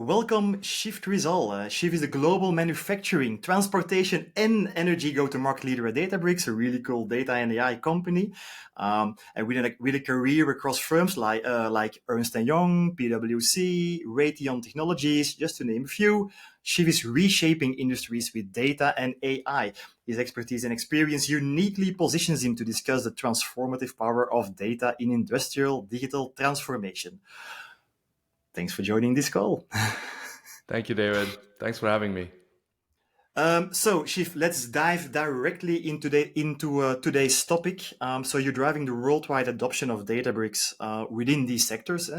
Welcome, Shiv Trisal. Shiv is a global manufacturing, transportation, and energy go-to-market leader at Databricks, a really cool data and AI company. And with a career across firms like Ernst& Young, PwC, Raytheon Technologies, just to name a few. Shiv is reshaping industries with data and AI. His expertise and experience uniquely positions him to discuss the transformative power of data in industrial digital transformation. Thanks for joining this call. Thank you, David. Thanks for having me. So, Shiv, let's dive directly into today's topic. So, you're driving the worldwide adoption of Databricks within these sectors,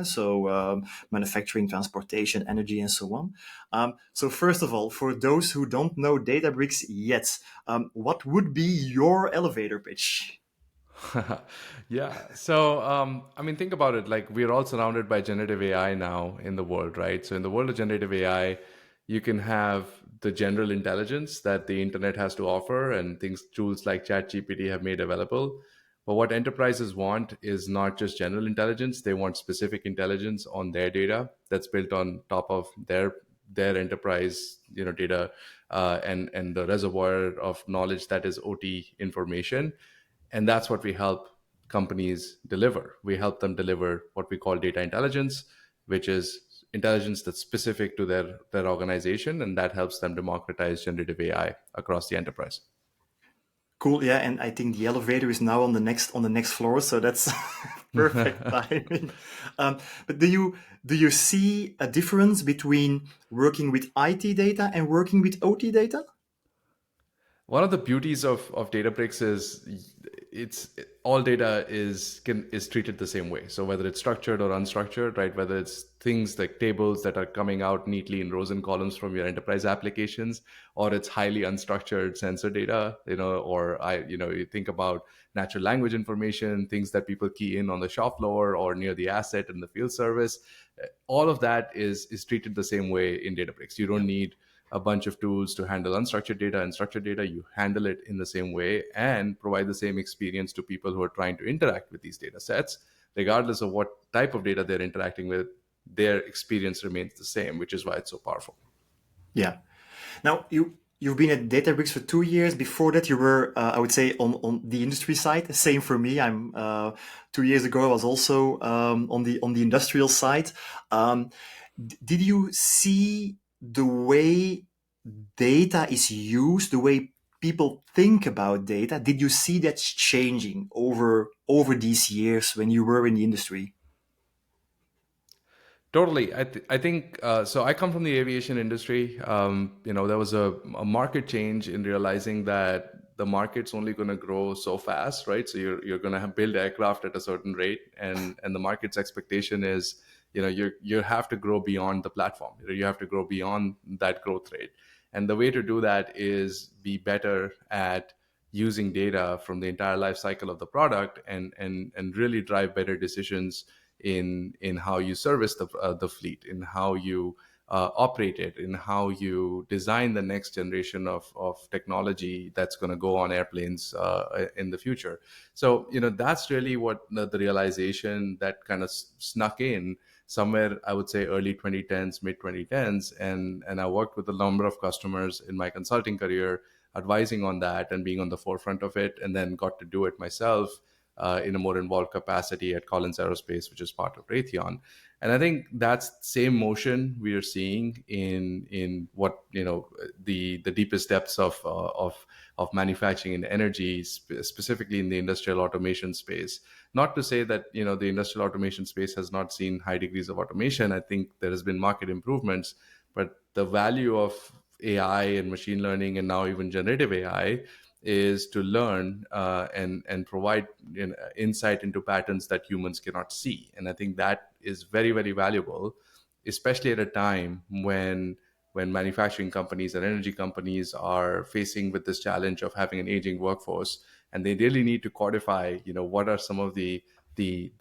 manufacturing, transportation, energy, and so on. So, first of all, for those who don't know Databricks yet, what would be your elevator pitch? Yeah. So, think about it. Like, we're all surrounded by generative AI now in the world, right? So, in the world of generative AI, you can have the general intelligence that the internet has to offer, and things, tools like ChatGPT have made available. But what enterprises want is not just general intelligence; they want specific intelligence on their data that's built on top of their enterprise, data, and the reservoir of knowledge that is OT information. And that's what we help companies deliver. We help them deliver what we call data intelligence, which is intelligence that's specific to their organization, and that helps them democratize generative AI across the enterprise. Cool, yeah, and I think the elevator is now on the next floor, so that's perfect timing. But do you see a difference between working with IT data and working with OT data? One of the beauties of Databricks is it's all data is treated the same way. So whether it's structured or unstructured, right? Whether it's things like tables that are coming out neatly in rows and columns from your enterprise applications, or it's highly unstructured sensor data, you think about natural language information, things that people key in on the shop floor or near the asset in the field service. All of that is treated the same way in Databricks. You Yeah. don't need a bunch of tools to handle unstructured data and structured data. You handle it in the same way and provide the same experience to people who are trying to interact with these data sets. Regardless of what type of data they're interacting with, their experience remains the same, which is why it's so powerful. Yeah. Now you've been at Databricks for 2 years. Before that, you were, I would say, on the industry side. Same for me. I'm 2 years ago. I was also on the industrial side. Um, did you see the way data is used, the way people think about data? Did you see that changing over these years when you were in the industry? Totally. I think so. I come from the aviation industry. There was a market change in realizing that the market's only going to grow so fast, right? So you're going to build aircraft at a certain rate, and the market's expectation is, you have to grow beyond the platform. You have to grow beyond that growth rate, and the way to do that is be better at using data from the entire life cycle of the product, and really drive better decisions in how you service the fleet, in how you operate it, in how you design the next generation of technology that's going to go on airplanes in the future. So that's really what the realization that kind of snuck in somewhere, I would say early 2010s, mid 2010s, and I worked with a number of customers in my consulting career, advising on that and being on the forefront of it, and then got to do it myself in a more involved capacity at Collins Aerospace, which is part of Raytheon. And I think that's the same motion we are seeing in what the deepest depths of manufacturing and energy, specifically in the industrial automation space. Not to say that the industrial automation space has not seen high degrees of automation. I think there has been market improvements, but the value of AI and machine learning, and now even generative AI, is to learn and provide insight into patterns that humans cannot see. And I think that is very, very valuable, especially at a time when manufacturing companies and energy companies are facing with this challenge of having an aging workforce, and they really need to codify what are some of the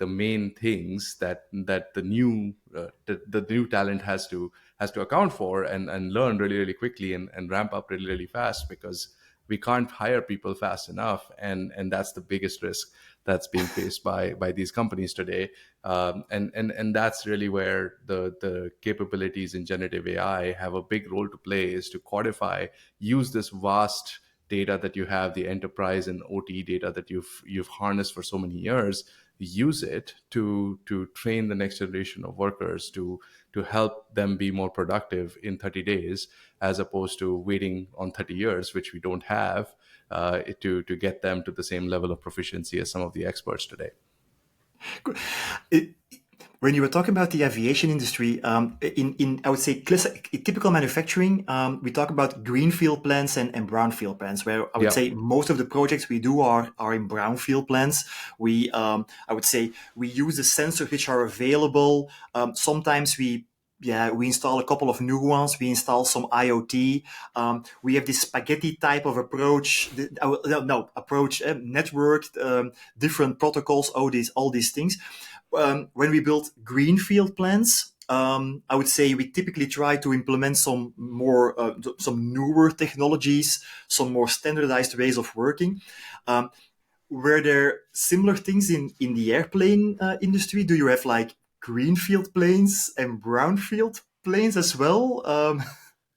main things that the new talent has to account for, and learn really, really quickly, and ramp up really, really fast, because we can't hire people fast enough, and that's the biggest risk that's being faced by these companies today. And that's really where the capabilities in generative AI have a big role to play, is to codify, use this vast data that you have, the enterprise and OT data that you've harnessed for so many years, use it to train the next generation of workers, to help them be more productive in 30 days, as opposed to waiting on 30 years, which we don't have, to get them to the same level of proficiency as some of the experts today. It, when you were talking about the aviation industry, in I would say typical manufacturing, we talk about greenfield plants and brownfield plants, where I would Yeah. say most of the projects we do are in brownfield plants. I would say we use the sensors which are available. Sometimes we install a couple of new ones. We install some IoT. We have this spaghetti type of approach. Approach, networked, different protocols. All these things. When we build greenfield plants, I would say we typically try to implement some newer technologies, some more standardized ways of working. Were there similar things in the airplane industry? Do you have like greenfield planes and brownfield planes as well?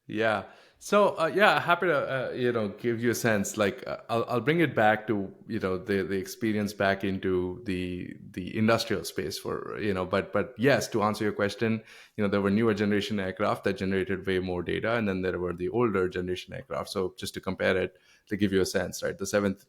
Yeah. So yeah, happy to give you a sense. Like I'll bring it back to the experience back into the industrial space for But yes, to answer your question, there were newer generation aircraft that generated way more data, and then there were the older generation aircraft. So just to compare it, to give you a sense, right? The seventh,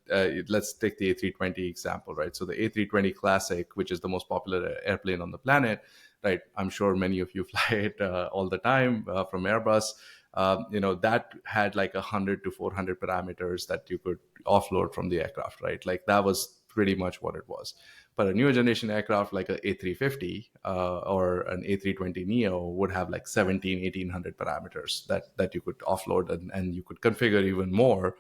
let's take the A320 example, right? So the A320 Classic, which is the most popular airplane on the planet, right? I'm sure many of you fly it all the time from Airbus. That had like 100 to 400 parameters that you could offload from the aircraft, right? Like that was pretty much what it was. But a newer generation aircraft like an A350 or an A320 Neo would have like 17, 1800 parameters that you could offload, and you could configure even more,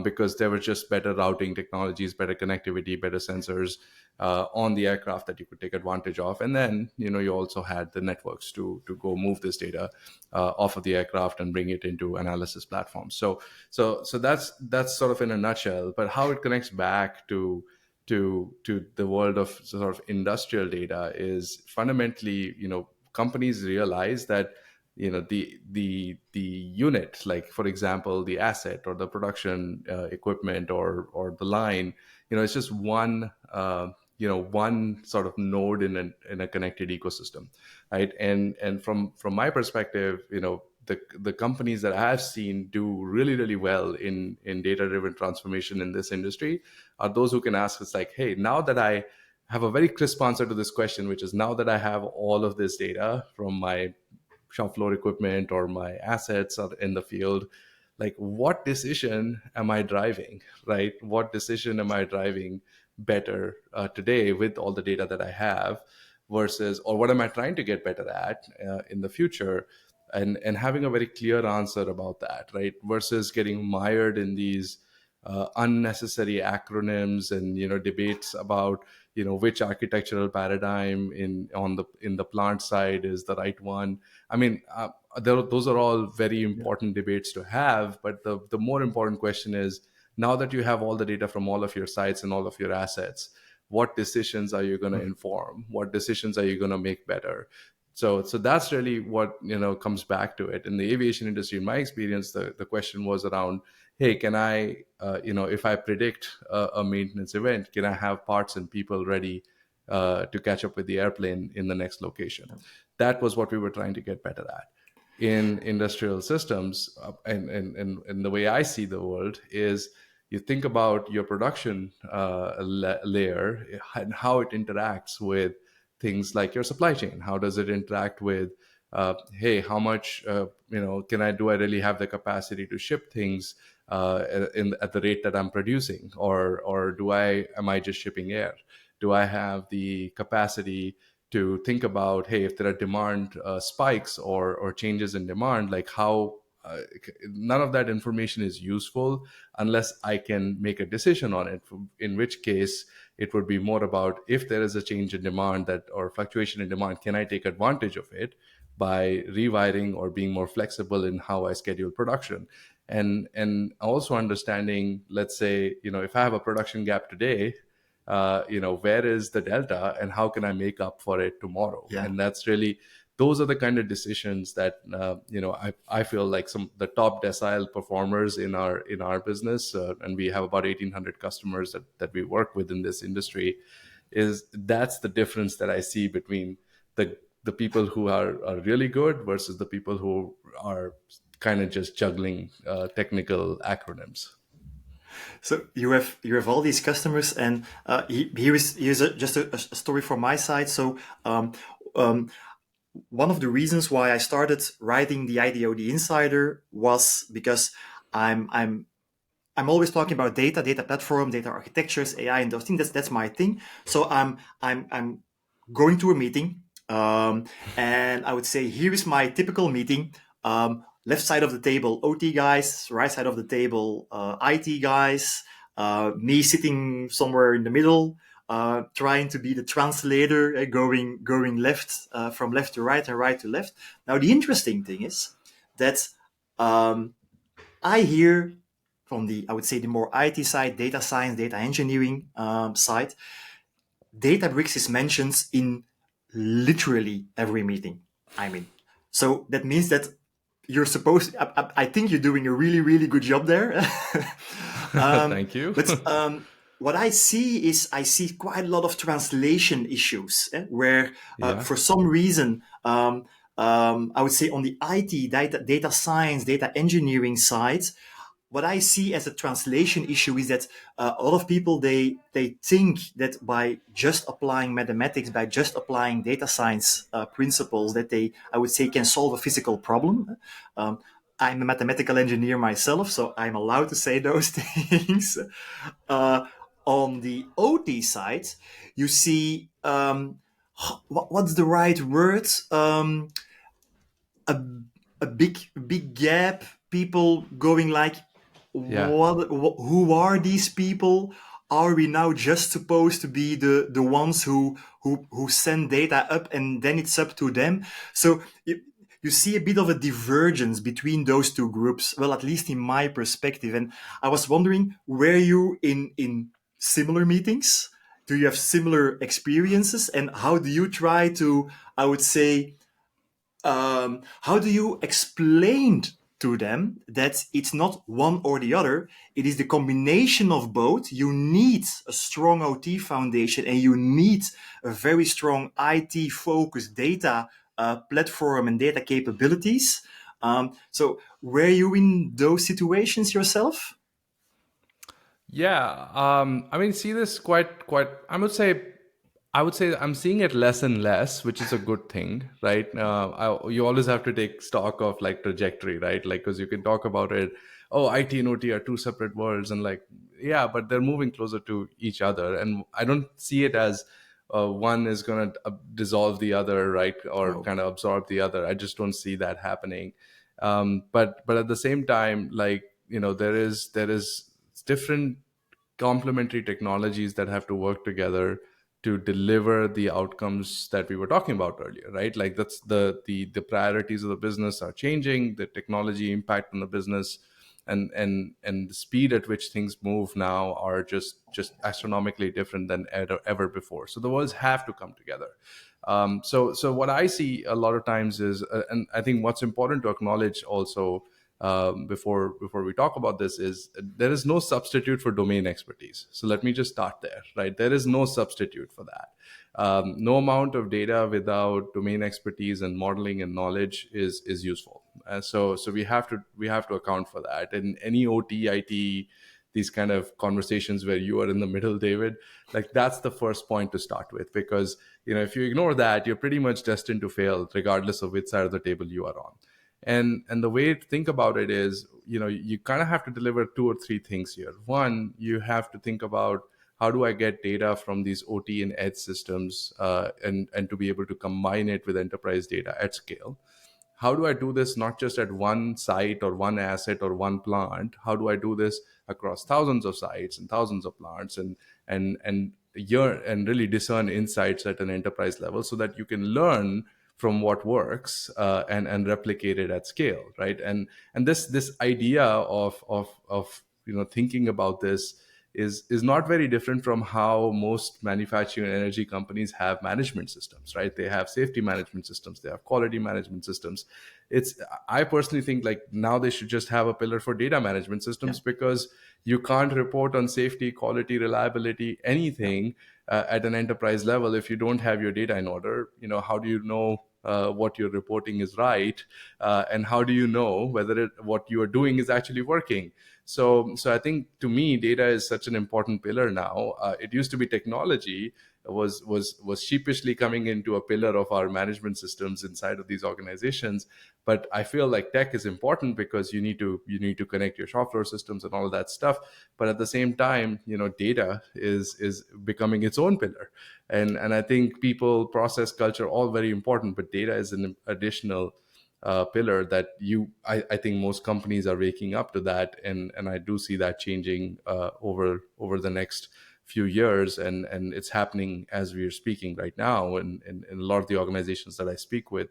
because there were just better routing technologies, better connectivity, better sensors on the aircraft that you could take advantage of. And then, you also had the networks to go move this data off of the aircraft and bring it into analysis platforms. So that's sort of in a nutshell. But how it connects back to the world of sort of industrial data is fundamentally, companies realize that the unit, like for example the asset or the production equipment or the line, it's just one sort of node in a connected ecosystem, right? And from my perspective, the companies that I have seen do really, really well in data driven transformation in this industry are those who can ask us like, hey, now that I have a very crisp answer to this question, which is now that I have all of this data from my shop floor equipment or my assets are in the field, like what decision am I driving, right? What decision am I driving better today with all the data that I have, versus, or what am I trying to get better at in the future? And having a very clear answer about that, right? Versus getting mired in these unnecessary acronyms and debates about which architectural paradigm in the plant side is the right one. I mean, those are all very important debates to have, but the more important question is, now that you have all the data from all of your sites and all of your assets, what decisions are you going to inform? What decisions are you going to make better? So that's really what comes back to it. In the aviation industry, in my experience, the question was around, hey, can I if I predict a maintenance event, can I have parts and people ready to catch up with the airplane in the next location? That was what we were trying to get better at. In industrial systems, and the way I see the world is, you think about your production layer and how it interacts with things like your supply chain. How does it interact with, hey, how much do I really have the capacity to ship things at the rate that I'm producing, or am I just shipping air? Do I have the capacity to think about, hey, if there are demand spikes or changes in demand, like how none of that information is useful unless I can make a decision on it, in which case it would be more about, if there is a change in demand or fluctuation in demand, can I take advantage of it by rewiring or being more flexible in how I schedule production? and also understanding, let's say, if I have a production gap today, where is the delta and how can I make up for it tomorrow? Yeah. And that's really, those are the kind of decisions that I feel like some the top decile performers in our business, and we have about 1,800 customers that we work with in this industry. Is that's the difference that I see between the people who are really good versus the people who are kind of just juggling technical acronyms. So you have all these customers, and here's just a story from my side. So um, um, one of the reasons why I started writing the IDOD Insider was because I'm I'm always talking about data, data platform, data architectures, AI, and those things. That's my thing. So I'm going to a meeting, and I would say here is my typical meeting. Left side of the table, OT guys. Right side of the table, IT guys. Me sitting somewhere in the middle, trying to be the translator, going left from left to right and right to left. Now the interesting thing is that. Um, I hear from the, I would say, the more IT side, data science, data engineering side, Databricks is mentioned in literally every meeting. I mean, so that means that you're supposed. I think you're doing a really, really good job there. um, Thank you. but what I see is I see quite a lot of translation issues where, Yeah. for some reason, I would say on the IT data science, data engineering side, what I see as a translation issue is that a lot of people they think that by just applying mathematics, by just applying data science principles, that they, I would say, can solve a physical problem. Um, I'm a mathematical engineer myself, so I'm allowed to say those things. Uh, on the OT side, you see, what's the right word? A, a big gap, people going like, Yeah. who are these people? Are we now just supposed to be the ones who send data up and then it's up to them? So you see a bit of a divergence between those two groups, well, at least in my perspective. And I was wondering, were you in similar meetings? Do you have similar experiences, and how do you try to, I would say, how do you explain to them that it's not one or the other? It is the combination of both. You need a strong OT foundation, and you need a very strong IT focused data platform and data capabilities. So, were you in those situations yourself? Yeah, I mean, see this quite. I would say I'm seeing it less and less, which is a good thing, right? You always have to take stock of like trajectory, right? Like, because you can talk about it. Oh, IT and OT are two separate worlds, and like, yeah, but they're moving closer to each other, and I don't see it as one is going to dissolve the other, right, or No. kind of absorb the other. I just don't see that happening. But at the same time, like, there is different complementary technologies that have to work together to deliver the outcomes that we were talking about earlier, right? Like, that's the priorities of the business are changing, the technology impact on the business, and the speed at which things move now are just astronomically different than ever before. So the worlds have to come together. So what I see a lot of times is, and I think what's important to acknowledge also, before we talk about this, is there is no substitute for domain expertise. So let me just start there, right? There is no substitute for that. No amount of data without domain expertise and modeling and knowledge is useful. So we have to account for that. In any OT, IT, these kind of conversations where you are in the middle, David, like, that's the first point to start with, because if you ignore that, you're pretty much destined to fail regardless of which side of the table you are on. And the way to think about it is, you kind of have to deliver two or three things here. One, you have to think about, how do I get data from these OT and edge systems, and to be able to combine it with enterprise data at scale? How do I do this not just at one site or one asset or one plant? How do I do this across thousands of sites and thousands of plants, and really discern insights at an enterprise level, so that you can learn from what works, and replicate it at scale, right? And this idea of thinking about this is not very different from how most manufacturing energy companies have management systems, right? They have safety management systems, they have quality management systems. It's I personally think like now they should just have a pillar for data management Yeah, systems, because you can't report on safety, quality, reliability, yeah. anything at an enterprise level if you don't have your data in order. How do you know what you're reporting is right, and how do you know whether what you are doing is actually working? So I think to me, data is such an important pillar now. It used to be technology was sheepishly coming into a pillar of our management systems inside of these organizations, but I feel like tech is important because you need to connect your shop floor systems and all of that stuff. But at the same time, data is becoming its own pillar, and I think people, process, culture, all very important, but data is an additional pillar that I think most companies are waking up to that, and I do see that changing over the next few years, and it's happening as we are speaking right now, and in a lot of the organizations that I speak with,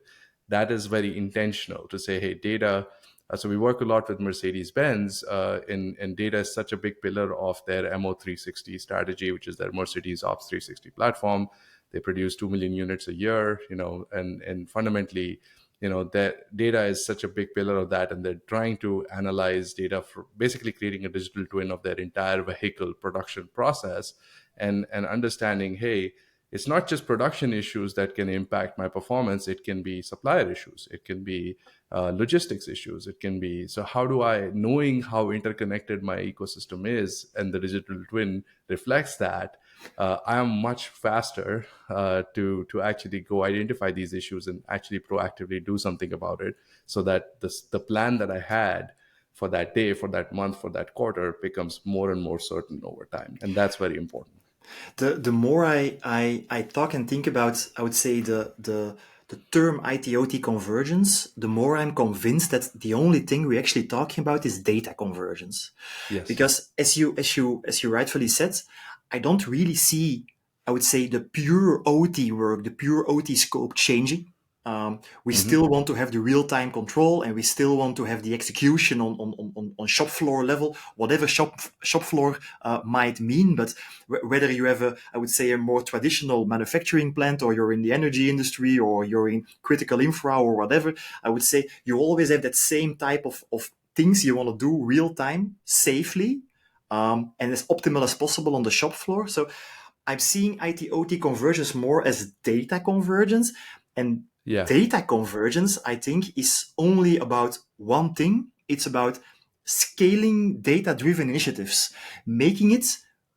that is very intentional to say, hey, data. So we work a lot with Mercedes-Benz, and data is such a big pillar of their MO360 strategy, which is their Mercedes Ops 360 platform. They produce 2 million units a year, and fundamentally, that data is such a big pillar of that, and they're trying to analyze data for basically creating a digital twin of their entire vehicle production process, and understanding, hey, it's not just production issues that can impact my performance. It can be supplier issues, it can be logistics issues, it can be, so how do I, knowing how interconnected my ecosystem is, and the digital twin reflects that, I am much faster to actually go identify these issues and actually proactively do something about it, so that the plan that I had for that day, for that month, for that quarter becomes more and more certain over time, and that's very important. The more I talk and think about, I would say, the term IT/OT convergence, the more I'm convinced that the only thing we're actually talking about is data convergence. Yes. Because as you rightfully said, I don't really see, I would say, the pure OT work, the pure OT scope changing. We Hmm. still want to have the real-time control, and we still want to have the execution on shop floor level, whatever shop floor might mean. But whether you have I would say, a more traditional manufacturing plant, or you're in the energy industry, or you're in critical infra or whatever, I would say you always have that same type of things you want to do real time, safely, and as optimal as possible on the shop floor. So I'm seeing IT/OT convergence more as data convergence. And Yeah. data convergence, I think, is only about one thing. It's about scaling data-driven initiatives, making it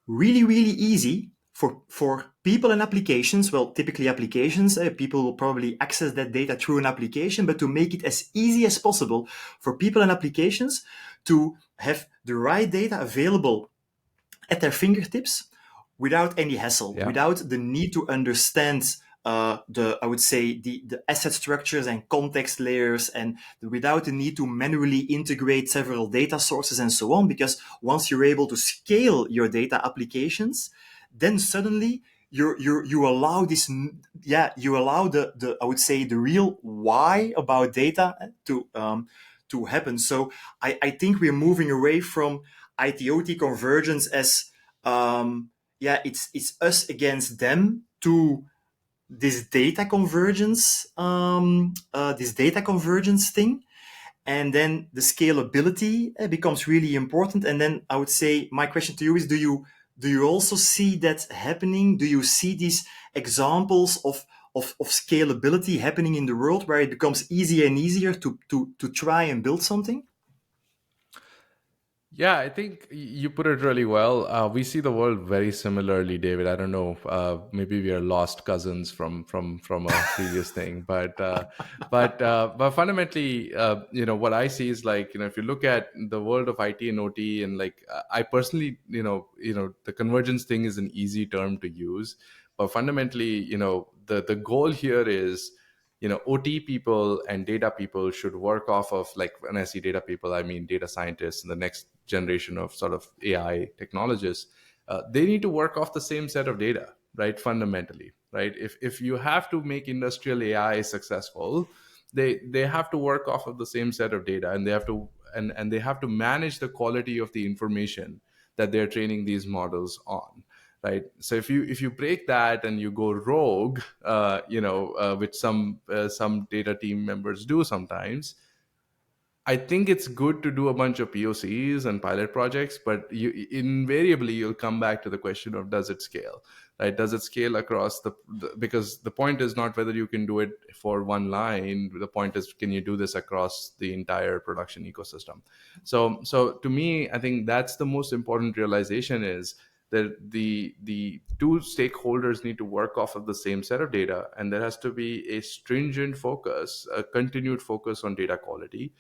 really, really easy for people and applications. Well, typically applications, people will probably access that data through an application, but to make it as easy as possible for people and applications to have the right data available at their fingertips without any hassle, Yeah. without the need to understand I would say, the asset structures and context layers, and without the need to manually integrate several data sources and so on. Because once you're able to scale your data applications, then suddenly you allow this, yeah, you allow the I would say, the real why about data to happen. So I think we're moving away from IT/OT convergence as yeah, it's us against them, to this data convergence thing. And then the scalability becomes really important. And then I would say, my question to you is, do you also see that happening? Do you see these examples of scalability happening in the world, where it becomes easier and easier to try and build something? Yeah, I think you put it really well. We see the world very similarly, David. I don't know. Maybe we are lost cousins from a previous thing, but fundamentally, what I see is like, if you look at the world of IT and OT, and like I personally, the convergence thing is an easy term to use, but fundamentally, the goal here is, OT people and data people should work off of, like, when I see data people, I mean data scientists and the next generation of sort of AI technologists. They need to work off the same set of data, right? Fundamentally. right? If you have to make industrial AI successful, they have to work off of the same set of data, and they have to and they have to manage the quality of the information that they're training these models on, right? So if you break that and you go rogue, which some data team members do sometimes, I think it's good to do a bunch of POCs and pilot projects, but invariably you'll come back to the question of, does it scale, right? Does it scale across because the point is not whether you can do it for one line. The point is, can you do this across the entire production ecosystem? So to me, I think that's the most important realization, is that the two stakeholders need to work off of the same set of data, and there has to be a stringent focus, a continued focus on data quality,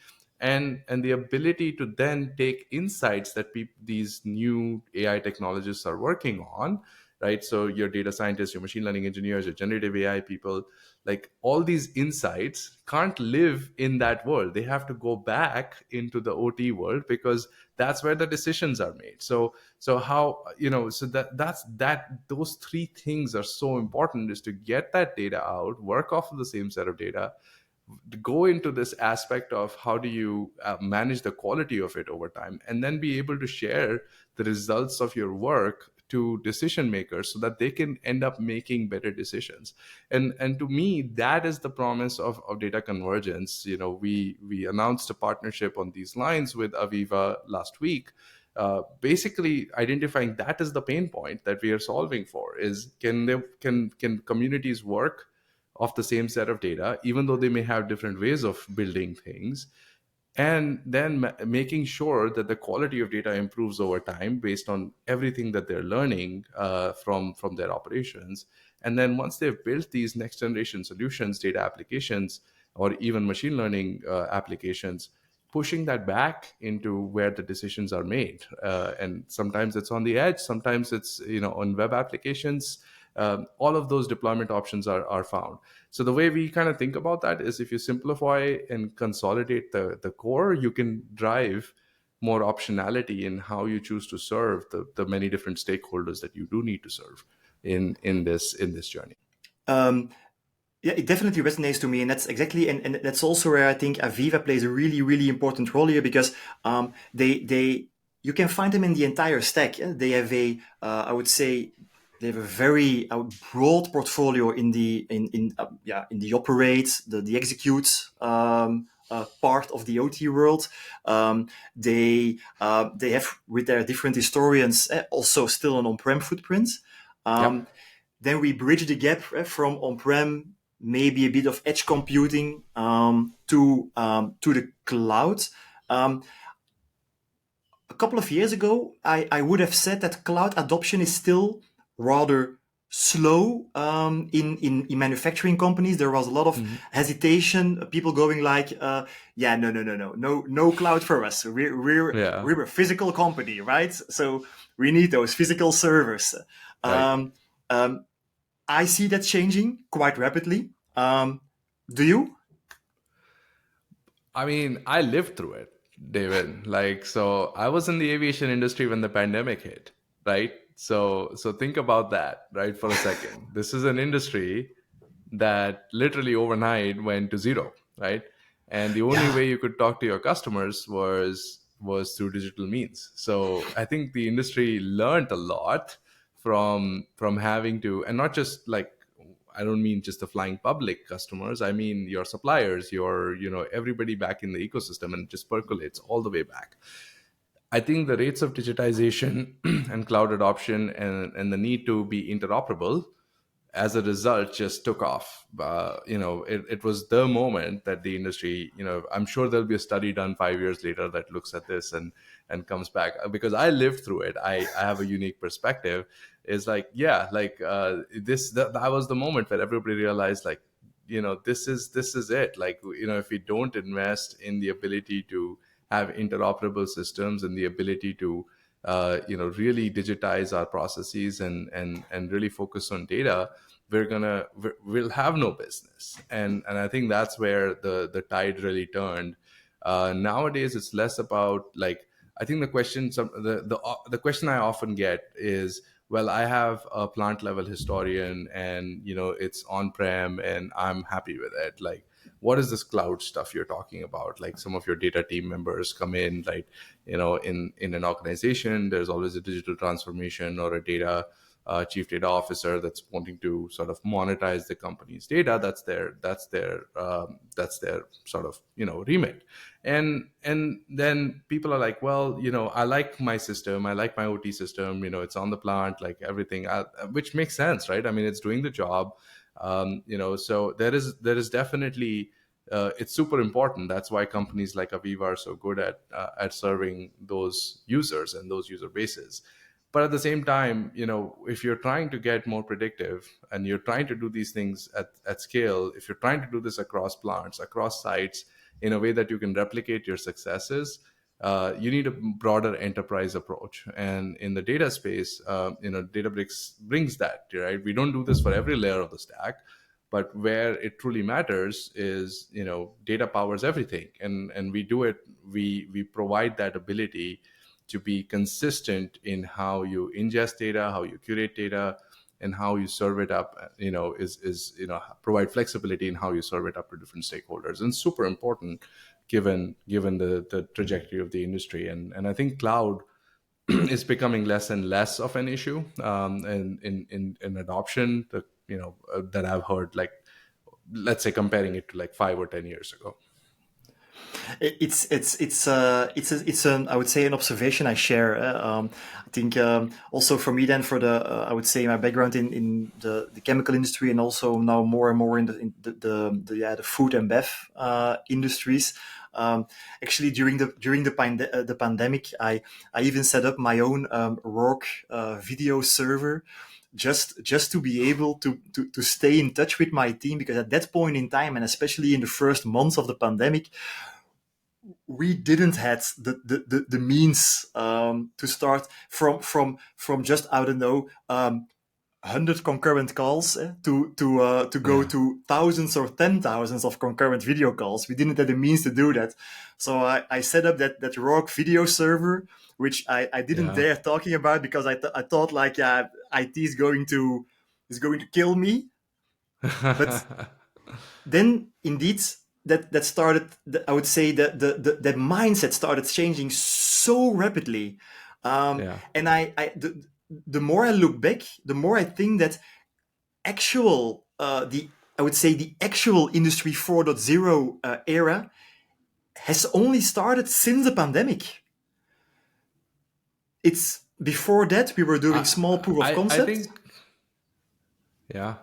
and the ability to then take insights that these new AI technologists are working on, right? So your data scientists, your machine learning engineers, your generative AI people, like all these insights can't live in that world. They have to go back into the OT world, because that's where the decisions are made. So how, so that those three things are so important, is to get that data out, work off of the same set of data, go into this aspect of how do you manage the quality of it over time, and then be able to share the results of your work to decision makers so that they can end up making better decisions. And to me, that is the promise of data convergence. We announced a partnership on these lines with Aviva last week, basically identifying that is the pain point that we are solving for, is can communities work of the same set of data, even though they may have different ways of building things, and then making sure that the quality of data improves over time based on everything that they're learning from their operations. And then once they've built these next generation solutions, data applications, or even machine learning applications, pushing that back into where the decisions are made. And sometimes it's on the edge, sometimes it's on web applications. All of those deployment options are found. So the way we kind of think about that is, if you simplify and consolidate the core, you can drive more optionality in how you choose to serve the many different stakeholders that you do need to serve in this journey. Yeah, it definitely resonates to me, and that's exactly, and that's also where I think Aviva plays a really, really important role here, because they you can find them in the entire stack. They have I would say, they have a very broad portfolio in the in the operate, the execute part of the OT world. They have, with their different historians, also still an on-prem footprint. Yep. Then we bridge the gap from on-prem, maybe a bit of edge computing, to the cloud. A couple of years ago, I would have said that cloud adoption is still rather slow in manufacturing companies. There was a lot of hesitation, people going like, yeah, no cloud for us. We're a physical company, right? So we need those physical servers. Right. I see that changing quite rapidly. Do you? I mean, I lived through it, David. So I was in the aviation industry when the pandemic hit, right? So think about that, right, for a second. This is an industry that literally overnight went to zero, right? And the only Yeah. way you could talk to your customers was through digital means. So I think the industry learned a lot from having to, and not just like, I don't mean just the flying public customers. I mean your suppliers, your everybody back in the ecosystem, and it just percolates all the way back. I think the rates of digitization and cloud adoption and the need to be interoperable as a result just took off. It was the moment that the industry, I'm sure there'll be a study done 5 years later that looks at this and comes back, because I lived through it. I have a unique perspective. Is like, yeah, like that was the moment where everybody realized, like, this is it. Like, if we don't invest in the ability to have interoperable systems and the ability to really digitize our processes and really focus on data, we'll have no business. And I think that's where the tide really turned. Nowadays it's less about, like, I think the question I often get is, well, I have a plant level historian, and it's on prem and I'm happy with it. Like, what is this cloud stuff you're talking about? Like, some of your data team members come in, like, in an organization, there's always a digital transformation or a data chief data officer that's wanting to sort of monetize the company's data. That's their sort of remit. And then people are like, well, I like my system, I like my OT system, it's on the plant, like everything, which makes sense, right? I mean, it's doing the job. So there is definitely, it's super important. That's why companies like Aviva are so good at serving those users and those user bases. But at the same time, if you're trying to get more predictive and you're trying to do these things at scale, if you're trying to do this across plants, across sites, in a way that you can replicate your successes, you need a broader enterprise approach. And in the data space, Databricks brings that, right? We don't do this for every layer of the stack, but where it truly matters is, data powers everything, and we do it. We provide that ability to be consistent in how you ingest data, how you curate data, and how you serve it up. Provide flexibility in how you serve it up to different stakeholders, and super important given the trajectory of the industry. And I think cloud is becoming less and less of an issue, in adoption that I've heard, like, let's say comparing it to like 5 or 10 years ago. It's an, I would say, an observation I share. I think, also for me, then, for the I would say, my background in the chemical industry, and also now more and more in the food and bev industries. Actually, during the pandemic, I even set up my own ROC video server, just to be able to stay in touch with my team, because at that point in time, and especially in the first months of the pandemic, we didn't had the means to start from just, I don't know, 100 concurrent calls, to go Yeah, to thousands or 10,000s of concurrent video calls. We didn't have the means to do that, so I set up that ROG video server, which I didn't yeah. dare talking about, because I thought, like, yeah, IT is going to kill me. But then, indeed, that started, I would say, that mindset started changing so rapidly. Yeah. And the more I look back, the more I think that actual the I would say the actual industry 4.0 era has only started since the pandemic. It's before that we were doing small proof of I concept. think, yeah.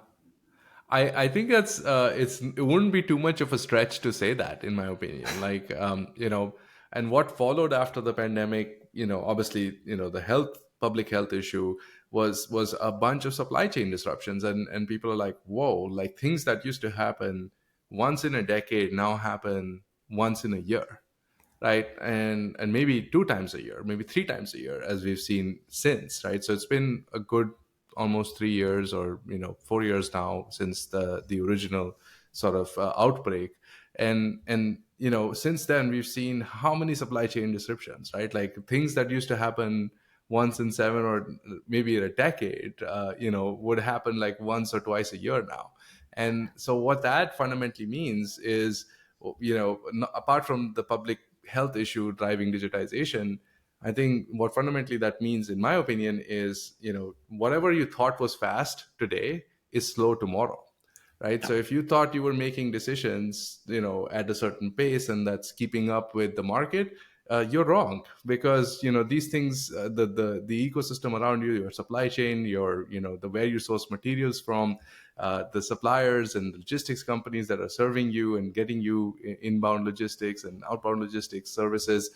I think it wouldn't be too much of a stretch to say that, in my opinion. Like, and what followed after the pandemic, obviously, the public health issue was a bunch of supply chain disruptions, and people are like, whoa, like, things that used to happen once in a decade now happen once in a year, right? And maybe 2 times a year, maybe 3 times a year, as we've seen since, right? So it's been a good almost 3 years, or 4 years now, since the original sort of outbreak. And since then we've seen how many supply chain disruptions, right? Like, things that used to happen once in 7 or maybe in a decade, would happen like once or twice a year now. And so what that fundamentally means is, apart from the public health issue driving digitization, I think what fundamentally that means, in my opinion, is, whatever you thought was fast today is slow tomorrow, right? Yeah. So if you thought you were making decisions, at a certain pace and that's keeping up with the market, you're wrong, because these things, the ecosystem around you, your supply chain, your the where you source materials from, the suppliers and logistics companies that are serving you and getting you inbound logistics and outbound logistics services,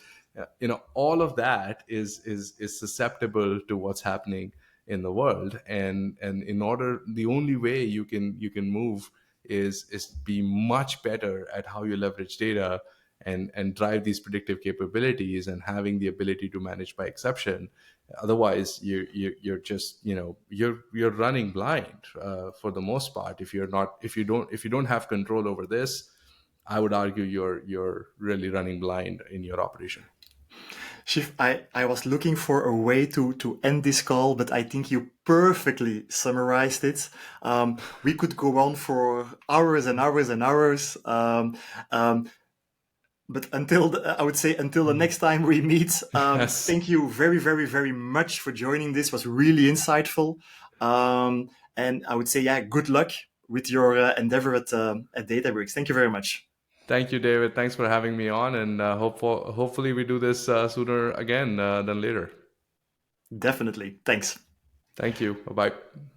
all of that is susceptible to what's happening in the world. And in order, the only way you can move is be much better at how you leverage data and drive these predictive capabilities, and having the ability to manage by exception. Otherwise, you're just, you're running blind, for the most part. If you don't have control over this, I would argue you're really running blind in your operation. Shiv, I was looking for a way to end this call, but I think you perfectly summarized it. We could go on for hours and hours and hours. Um, but I would say until the next time we meet, Yes. thank you very, very, very much for joining. This was really insightful. And I would say, yeah, good luck with your endeavor at Databricks. Thank you very much. Thank you, David. Thanks for having me on, and hopefully we do this sooner again than later. Definitely. Thanks. Thank you. Bye bye.